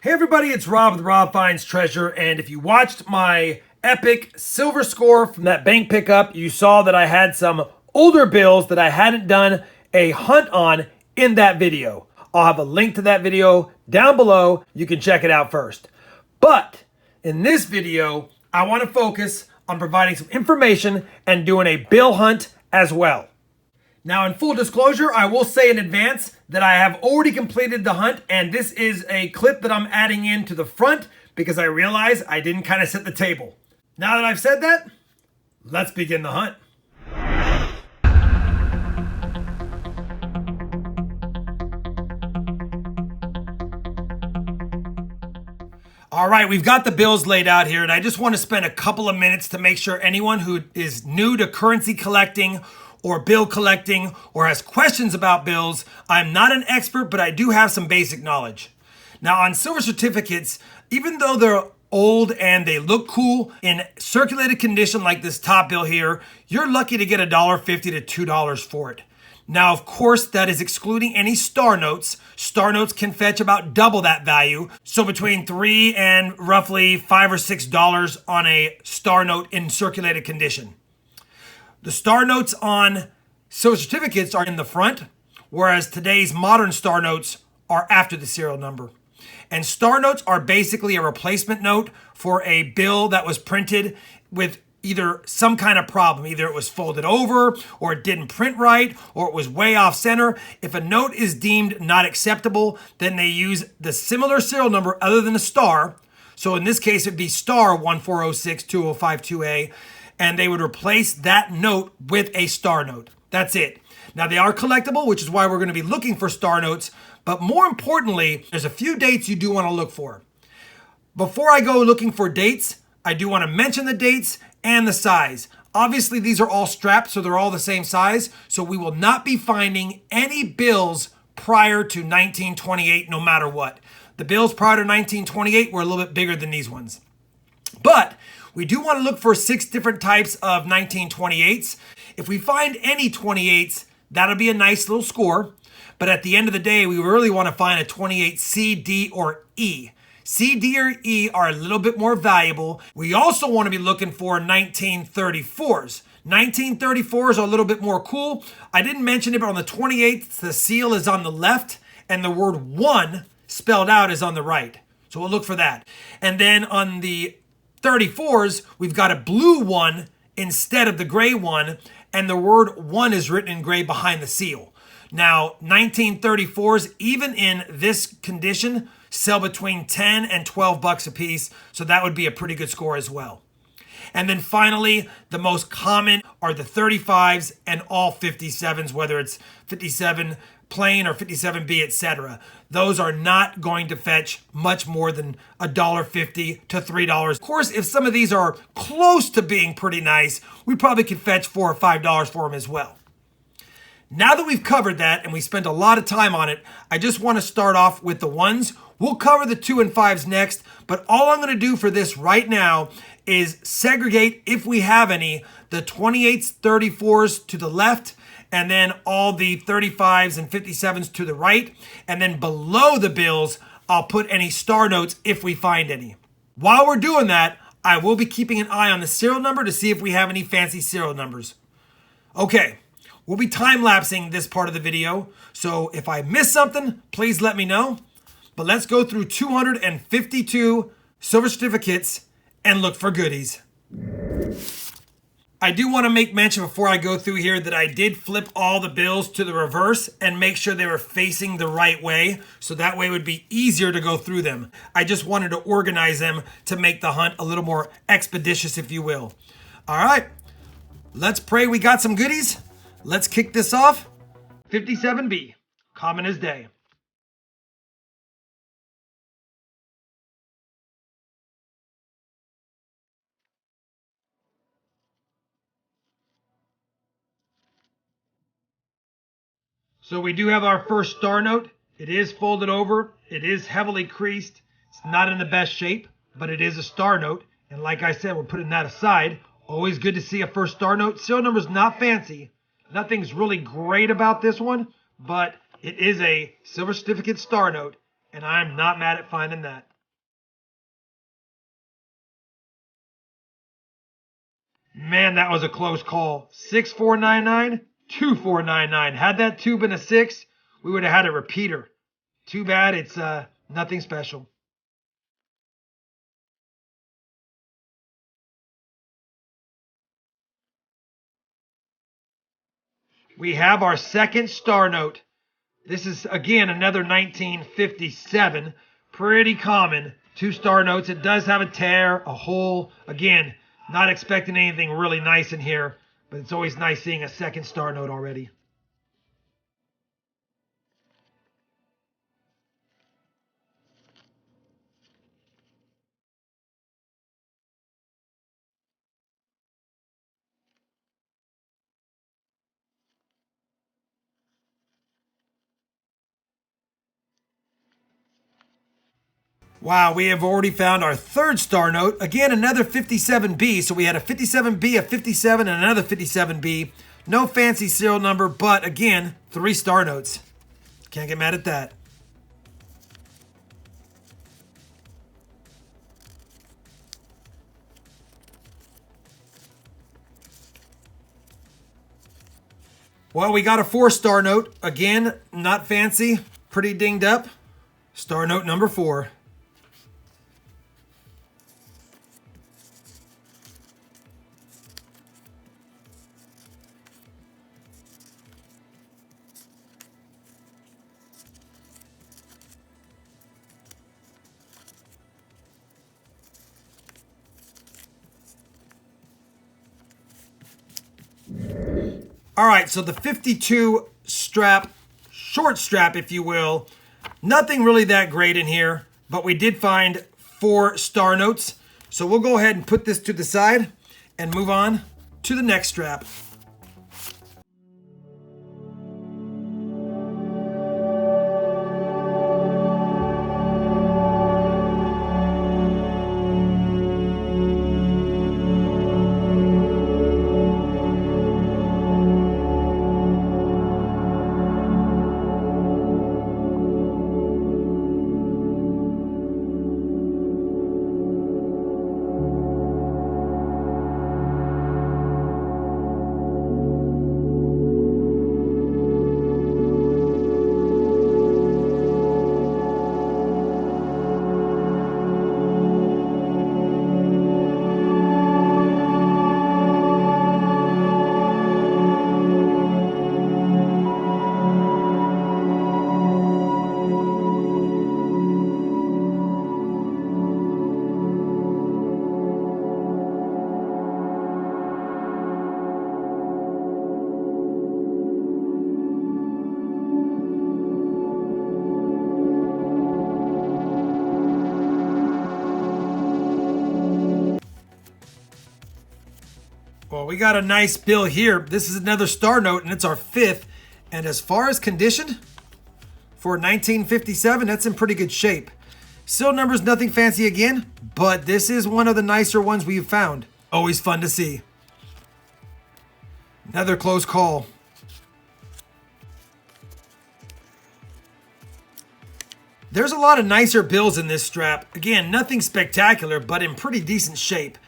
Hey everybody, it's Rob with Rob Finds Treasure, and if you watched my epic silver score from that bank pickup, you saw that I had some older bills that I hadn't done a hunt on in that video. I'll have a link to that video down below. You can check it out first. But in this video, I want to focus on providing some information and doing a bill hunt as well. Now, in full disclosure, I will say in advance that I have already completed the hunt, and this is a clip that I'm adding into the front because I realize I didn't kind of set the table. Now that I've said that, let's begin the hunt. All right, we've got the bills laid out here, and I just want to spend a couple of minutes to make sure anyone who is new to currency collecting or bill collecting or has questions about bills, I'm not an expert, but I do have some basic knowledge. Now, on silver certificates, even though they're old and they look cool, in circulated condition like this top bill here, you're lucky to get $1.50 to $2 for it. Now, of course, that is excluding any star notes. Star notes can fetch about double that value. So between $3 and roughly $5 or $6 on a star note in circulated condition. The star notes on silver certificates are in the front, whereas today's modern star notes are after the serial number. And star notes are basically a replacement note for a bill that was printed with either some kind of problem. Either it was folded over, or it didn't print right, or it was way off center. If a note is deemed not acceptable, then they use the similar serial number other than a star. So in this case, it'd be star 1406205-2A, and they would replace that note with a star note. That's it. Now, they are collectible, which is why we're going to be looking for star notes. But more importantly, there's a few dates you do want to look for. Before I go looking for dates, I do want to mention the dates and the size. Obviously, these are all strapped, so they're all the same size. So we will not be finding any bills prior to 1928, no matter what. The bills prior to 1928 were a little bit bigger than these ones. But we do want to look for 6 different types of 1928s. If we find any 28s, that'll be a nice little score. But at the end of the day, we really want to find a 28 C, D, or E. C, D, or E are a little bit more valuable. We also want to be looking for 1934s. 1934s are a little bit more cool. I didn't mention it, but on the 28th, the seal is on the left, and the word 1 spelled out is on the right. So we'll look for that. And then on the 34s, we've got a blue 1 instead of the gray 1, and the word 1 is written in gray behind the seal. Now, 1934s, even in this condition, sell between 10 and 12 bucks a piece, so that would be a pretty good score as well. And then finally, the most common are the 35s and all 57s, whether it's 57 plain or 57B, etc. Those are not going to fetch much more than $1.50 to $3. Of course, if some of these are close to being pretty nice, we probably could fetch $4 or $5 for them as well. Now that we've covered that and we spent a lot of time on it, I just want to start off with the ones. We'll cover the 2 and 5s next, but all I'm going to do for this right now is segregate, if we have any, the 28s, 34s to the left, and then all the 35s and 57s to the right. And then below the bills, I'll put any star notes if we find any. While we're doing that, I will be keeping an eye on the serial number to see if we have any fancy serial numbers. Okay, we'll be time-lapsing this part of the video, so if I miss something, please let me know. But let's go through 252 silver certificates and look for goodies. I do want to make mention before I go through here that I did flip all the bills to the reverse and make sure they were facing the right way, so that way it would be easier to go through them. I just wanted to organize them to make the hunt a little more expeditious, if you will. All right, let's pray we got some goodies. Let's kick this off. 57B, common as day. So we do have our first star note. It is folded over. It is heavily creased. It's not in the best shape, but it is a star note. And like I said, we're putting that aside. Always good to see a first star note. Serial number's not fancy. Nothing's really great about this one, but it is a silver certificate star note, and I'm not mad at finding that. Man, that was a close call. 6499, 2499. Had that 2 been a 6, we would have had a repeater. Too bad it's nothing special. We have our second star note. This is, again, another 1957. Pretty common. 2 star notes. It does have a tear, a hole. Again, not expecting anything really nice in here, but it's always nice seeing a second star note already. Wow, we have already found our third star note. Again, another 57B. So we had a 57B, a 57, and another 57B. No fancy serial number, but again, 3 star notes. Can't get mad at that. Well, we got a 4 star note. Again, not fancy, pretty dinged up. Star note number 4. All right, so the 52 strap, short strap, if you will, nothing really that great in here, but we did find 4 star notes. So we'll go ahead and put this to the side and move on to the next strap. Well, we got a nice bill here. This is another star note, and it's our 5th. And as far as condition, for 1957, that's in pretty good shape. Serial number's nothing fancy again, but this is one of the nicer ones we've found. Always fun to see. Another close call. There's a lot of nicer bills in this strap. Again, nothing spectacular, but in pretty decent shape.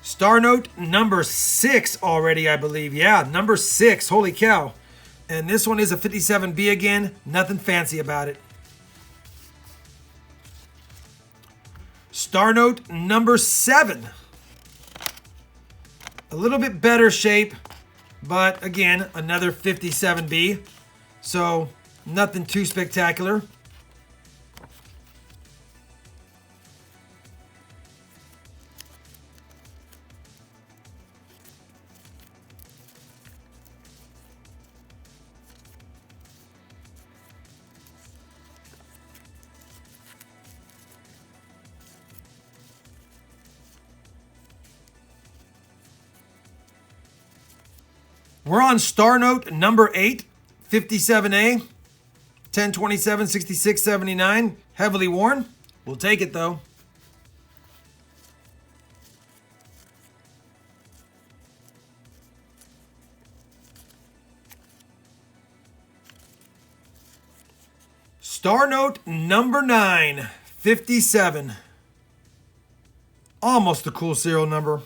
Star note number 6 already, I believe. Yeah, number 6. Holy cow. And this one is a 57B again. Nothing fancy about it. Star note number 7. A little bit better shape, but again, another 57B. So nothing too spectacular. We're on star note number 8, 57A, 1027, 66, 79. Heavily worn. We'll take it though. Star note number 9, 57. almost a cool serial number.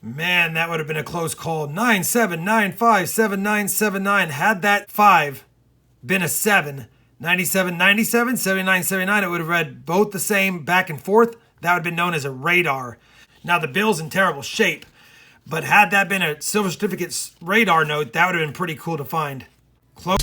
Man, that would have been a close call. 97957979. Had that 5 been a 7, 9797, 7979, it would have read both the same back and forth. That would have been known as a radar. Now the bill's in terrible shape, but had that been a silver certificate radar note, that would have been pretty cool to find. Close.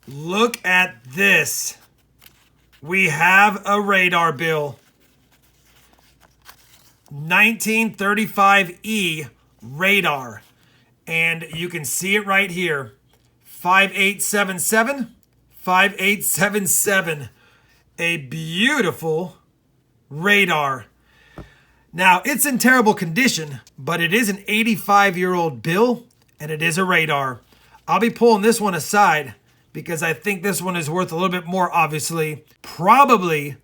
Look at this. We have a radar bill. 1935E radar. And you can see it right here. 5877. 5877. A beautiful radar. Now, it's in terrible condition, but it is an 85-year-old bill, and it is a radar. I'll be pulling this one aside because I think this one is worth a little bit more, obviously. Probably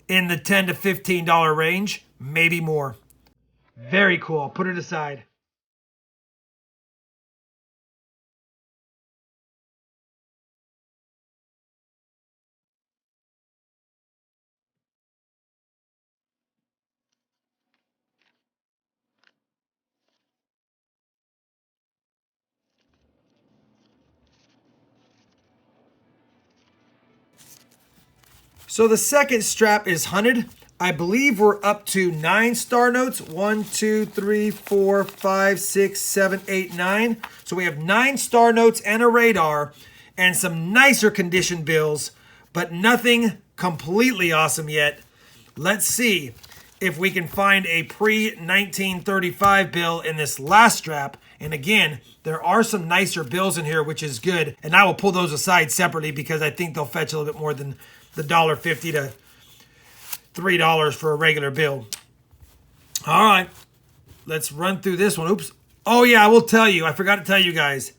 in the $10 to $15 range, maybe more. Very cool. I'll put it aside. So the second strap is hunted. I believe we're up to 9 star notes. 1, 2, 3, 4, 5, 6, 7, 8, 9. So we have 9 star notes and a radar and some nicer condition bills, but nothing completely awesome yet. Let's see if we can find a pre-1935 bill in this last strap. And again, there are some nicer bills in here, which is good. And I will pull those aside separately because I think they'll fetch a little bit more than the $1.50 to $3 for a regular bill. All right, let's run through this one. Oops. Oh yeah, I will tell you. I forgot to tell you guys.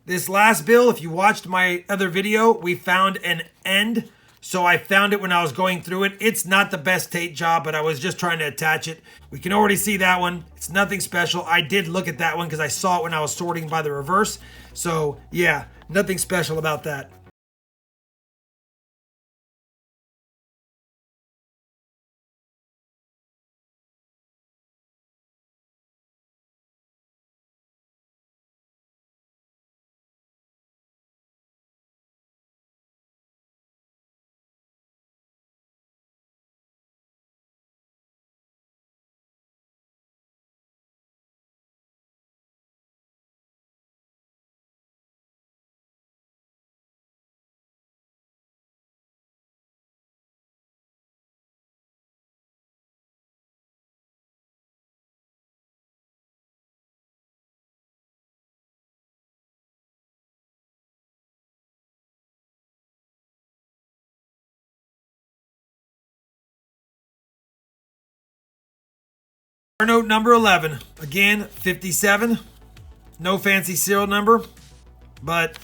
This last bill, if you watched my other video, we found an end. So I found it when I was going through it. It's not the best tape job, but I was just trying to attach it. We can already see that one. It's nothing special. I did look at that one because I saw it when I was sorting by the reverse. So yeah, nothing special about that. Note number 11. Again, 57. No fancy serial number, but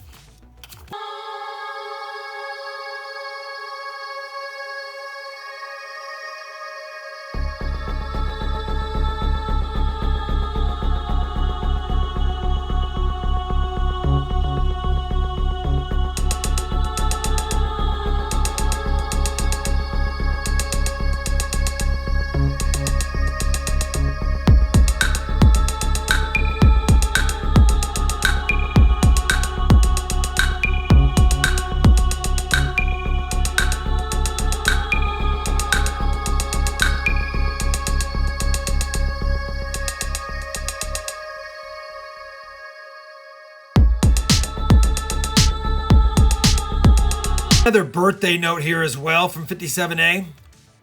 another birthday note here as well from 57A.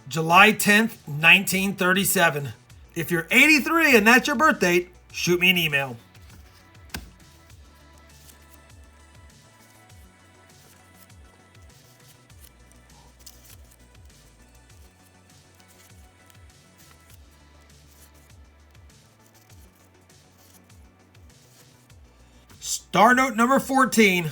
July 10th, 1937. If you're 83 and that's your birth date, shoot me an email. Star note number 14.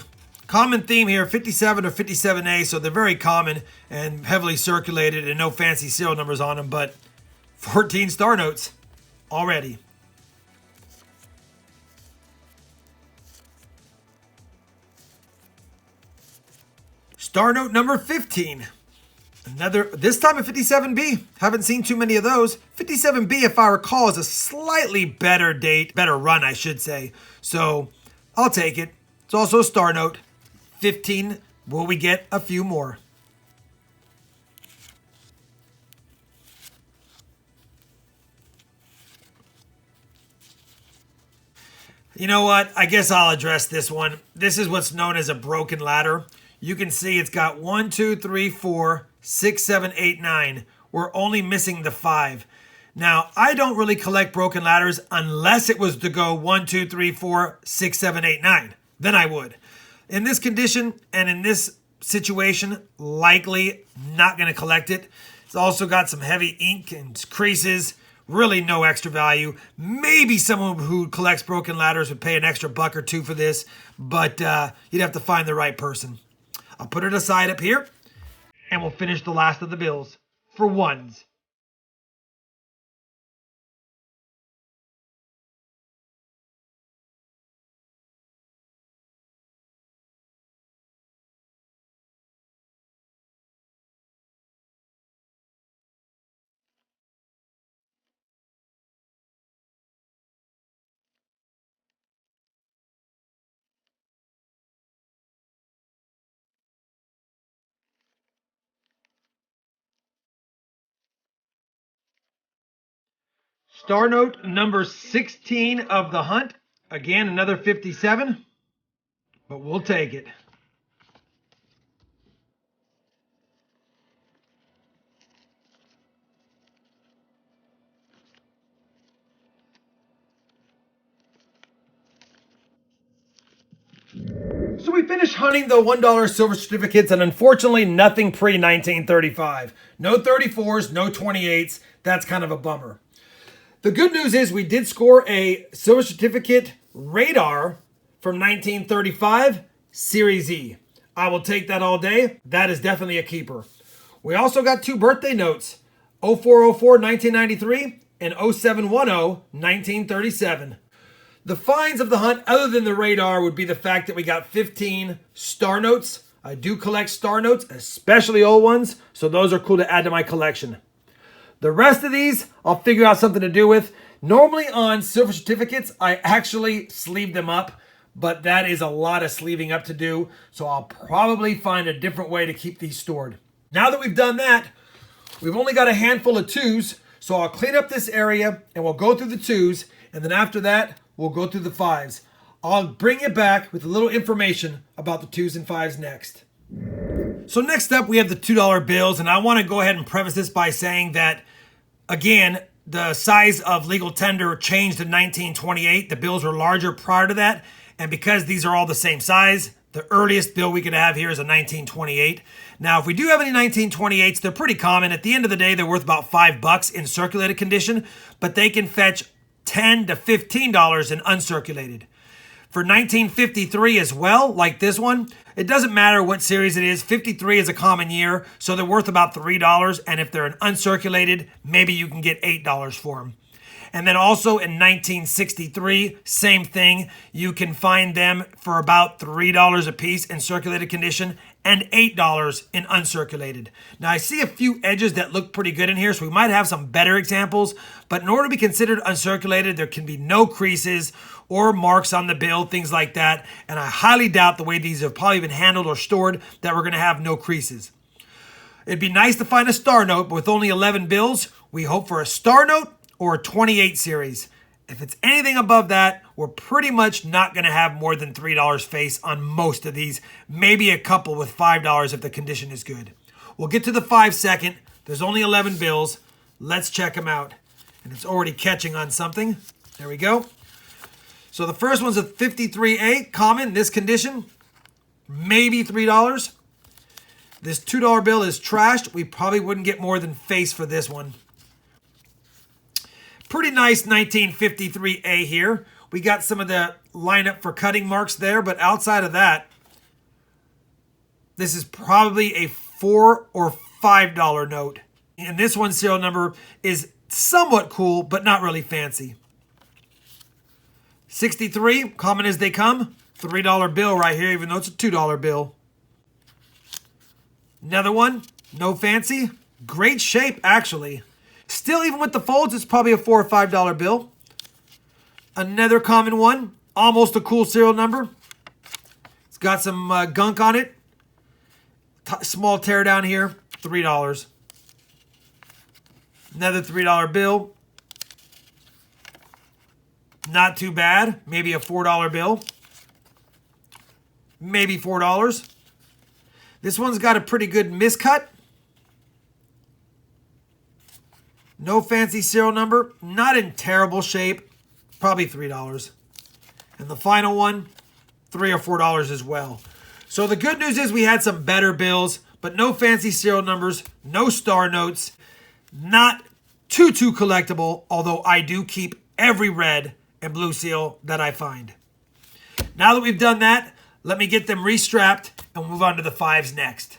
Common theme here, 57 or 57A, so they're very common and heavily circulated and no fancy serial numbers on them, but 14 star notes already. Star note number 15. Another, this time a 57B. Haven't seen too many of those. 57B, if I recall, is a slightly better date, better run, I should say. So I'll take it. It's also a star note. 15, will we get a few more? You know what? I guess I'll address this one. This is what's known as a broken ladder. You can see it's got 1, 2, 3, 4, 6, 7, 8, 9. We're only missing the 5. Now, I don't really collect broken ladders unless it was to go 1, 2, 3, 4, 6, 7, 8, 9. Then I would. In this condition and in this situation, likely not going to collect it. It's also got some heavy ink and creases. Really no extra value. Maybe someone who collects broken ladders would pay an extra $1 or $2 for this, but you'd have to find the right person. I'll put it aside up here, and we'll finish the last of the bills for ones. Star note number 16 of the hunt. Again, another 57, but we'll take it. So we finished hunting the $1 silver certificates, and unfortunately nothing pre-1935. No 34s, no 28s. That's kind of a bummer. The good news is we did score a silver certificate radar from 1935, Series E. I will take that all day. That is definitely a keeper. We also got 2 birthday notes, 0404 1993 and 0710 1937. The finds of the hunt, other than the radar, would be the fact that we got 15 star notes. I do collect star notes, especially old ones, so those are cool to add to my collection. The rest of these, I'll figure out something to do with. Normally on silver certificates, I actually sleeve them up, but that is a lot of sleeving up to do, so I'll probably find a different way to keep these stored. Now that we've done that, we've only got a handful of 2s, so I'll clean up this area and we'll go through the 2s, and then after that, we'll go through the 5s. I'll bring it back with a little information about the 2s and 5s next. So next up, we have the $2 bills, and I want to go ahead and preface this by saying that, again, the size of legal tender changed in 1928. The bills were larger prior to that, and because these are all the same size, the earliest bill we could have here is a 1928. Now, if we do have any 1928s, they're pretty common. At the end of the day, they're worth about $5 in circulated condition, but they can fetch $10 to $15 in uncirculated. For 1953 as well, like this one, it doesn't matter what series it is. 53 is a common year, so they're worth about $3. And if they're an uncirculated, maybe you can get $8 for them. And then also in 1963, same thing. You can find them for about $3 a piece in circulated condition and $8 in uncirculated. Now, I see a few edges that look pretty good in here, so we might have some better examples. But in order to be considered uncirculated, there can be no creases or marks on the bill, things like that. And I highly doubt the way these have probably been handled or stored that we're going to have no creases. It'd be nice to find a star note, but with only 11 bills, we hope for a star note or a 28 series. If it's anything above that, we're pretty much not going to have more than $3 face on most of these. Maybe a couple with $5 if the condition is good. We'll get to the 5 second. There's only 11 bills. Let's check them out. And it's already catching on something. There we go. So the first one's a 53A, common, this condition. Maybe $3. This $2 bill is trashed. We probably wouldn't get more than face for this one. Pretty nice 1953A here. We got some of the lineup for cutting marks there, but outside of that, this is probably a $4 or $5 note. And this one's serial number is somewhat cool, but not really fancy. 63, common as they come. $3 bill right here, even though it's a $2 bill. Another one, no fancy. Great shape, actually. Still, even with the folds, it's probably a $4 or $5 bill. Another common one, almost a cool serial number. It's got some gunk on it. Small tear down here, $3. Another $3 bill. Not too bad. Maybe a $4 bill. Maybe $4. This one's got a pretty good miscut. No fancy serial number. Not in terrible shape. Probably $3. And the final one, $3 or $4 as well. So the good news is we had some better bills, but no fancy serial numbers, no star notes, not too collectible, although I do keep every red and blue seal that I find. Now that we've done that, let me get them restrapped and we'll move on to the fives next.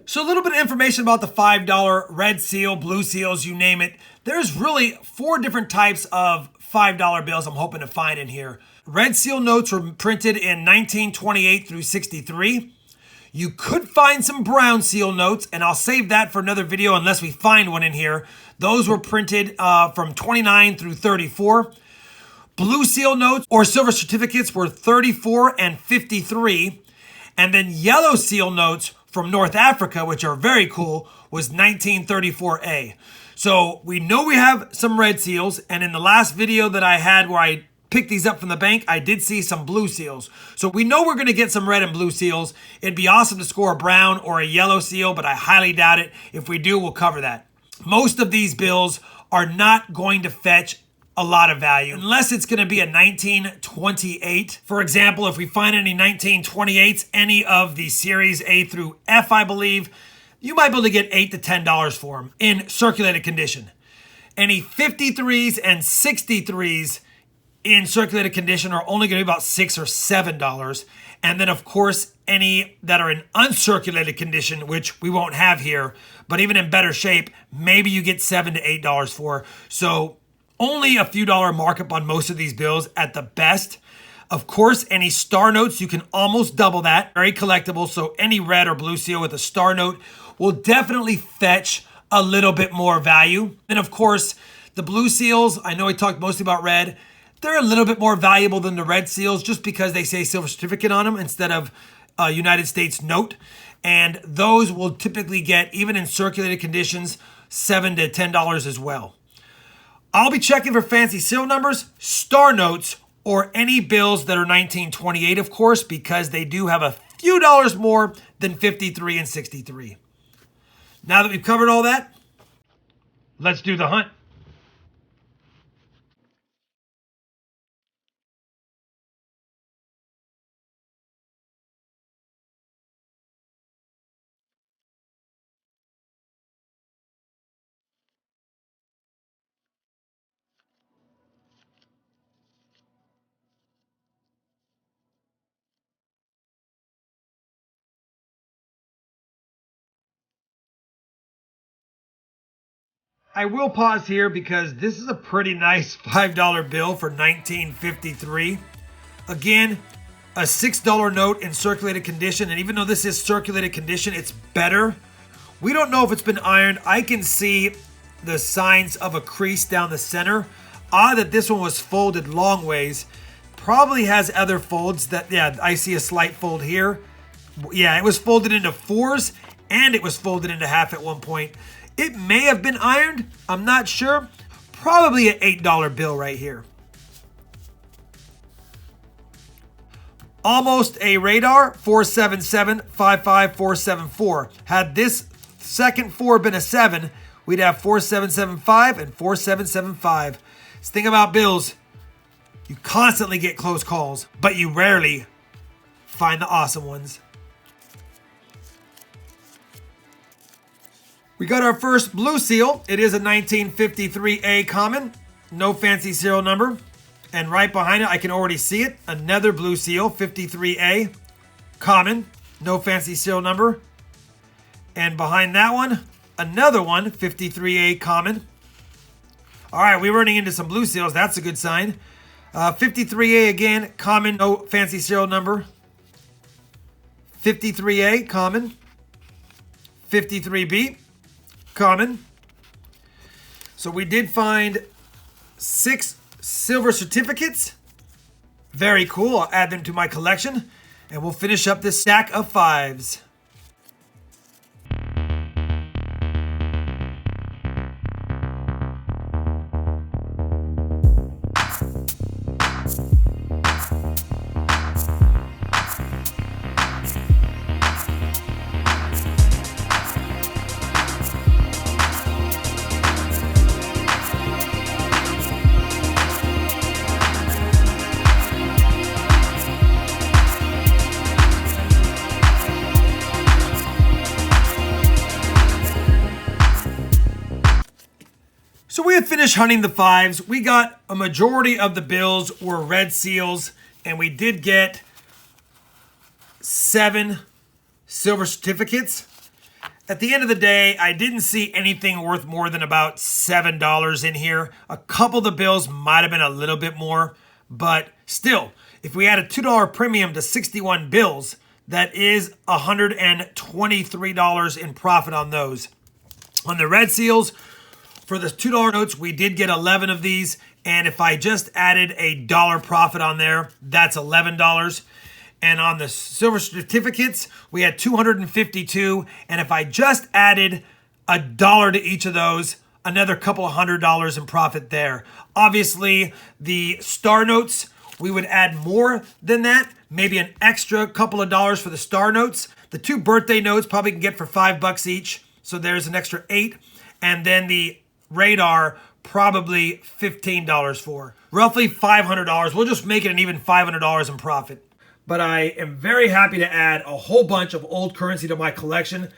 So a little bit of information about the $5 red seal, blue seals, you name it. There's really 4 different types of $5 bills I'm hoping to find in here. Red seal notes were printed in 1928 through 63. You could find some brown seal notes, and I'll save that for another video unless we find one in here. Those were printed from 29 through 34. Blue seal notes or silver certificates were 34 and 53. And then yellow seal notes from North Africa, which are very cool, was 1934A. So we know we have some red seals, and in the last video that I had where I picked these up from the bank, I did see some blue seals. So we know we're going to get some red and blue seals. It'd be awesome to score a brown or a yellow seal, but I highly doubt it. If we do, we'll cover that. Most of these bills are not going to fetch a lot of value unless it's going to be a 1928. For example, if we find any 1928s, any of the series A through F, I believe, you might be able to get $8 to $10 for them in circulated condition. Any 53s and 63s in circulated condition are only going to be about $6 or $7. And then, of course, any that are in uncirculated condition, which we won't have here, but even in better shape, maybe you get $7 to $8 for. So only a few dollar markup on most of these bills at the best. Of course, any star notes, you can almost double that. Very collectible, so any red or blue seal with a star note will definitely fetch a little bit more value. And of course, the blue seals, I know we talked mostly about red, they're a little bit more valuable than the red seals just because they say silver certificate on them instead of a United States note. And those will typically get, even in circulated conditions, $7 to $10 as well. I'll be checking for fancy seal numbers, star notes, or any bills that are 1928, of course, because they do have a few dollars more than 53 and 63. Now that we've covered all that, let's do the hunt. I will pause here because this is a pretty nice $5 bill for 1953. Again, a $6 note in circulated condition, and even though this is circulated condition, it's better. We don't know if it's been ironed. I can see the signs of a crease down the center. Odd that this one was folded long ways. Probably has other folds that, yeah, I see a slight fold here. Yeah, it was folded into 4s, and it was folded into half at one point. It may have been ironed. I'm not sure. Probably an $8 bill right here. Almost a radar, 477-55474. Had this second 4 been a 7, we'd have 4775 and 4775. This thing about bills, you constantly get close calls, but you rarely find the awesome ones. We got our first blue seal. It is a 1953A common. No fancy serial number. And right behind it, I can already see it. Another blue seal, 53A, common, no fancy serial number. And behind that one, another one, 53A, common. All right, we're running into some blue seals. That's a good sign. 53A again, common, no fancy serial number. 53A, common. 53B, common. So we did find 6 silver certificates. Very cool. I'll add them to my collection, and we'll finish up this stack of 5s. So we had finished hunting the 5s. We got a majority of the bills were red seals, and we did get 7 silver certificates. At the end of the day, I didn't see anything worth more than about $7 in here. A couple of the bills might have been a little bit more, but still, if we add a $2 premium to 61 bills, that is $123 in profit on those. On the red seals, for the $2 notes, we did get 11 of these, and if I just added a dollar profit on there, that's $11. And on the silver certificates, we had 252, and if I just added a dollar to each of those, another couple of $100 in profit there. Obviously, the star notes, we would add more than that, maybe an extra couple of dollars for the star notes. The 2 birthday notes probably can get for $5 each, so there's an extra 8. And then the radar, probably $15 for. Roughly $500. We'll just make it an even $500 in profit. But I am very happy to add a whole bunch of old currency to my collection.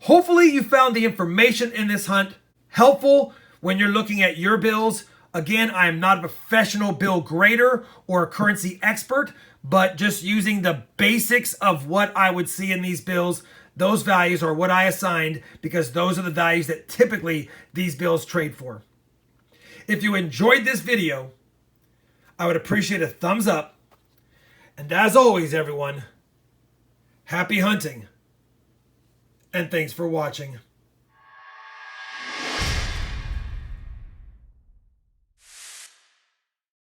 Hopefully you found the information in this hunt helpful when you're looking at your bills. Again, I am not a professional bill grader or a currency expert, but just using the basics of what I would see in these bills. Those values are what I assigned because those are the values that typically these bills trade for. If you enjoyed this video, I would appreciate a thumbs up. And as always, everyone, happy hunting and thanks for watching.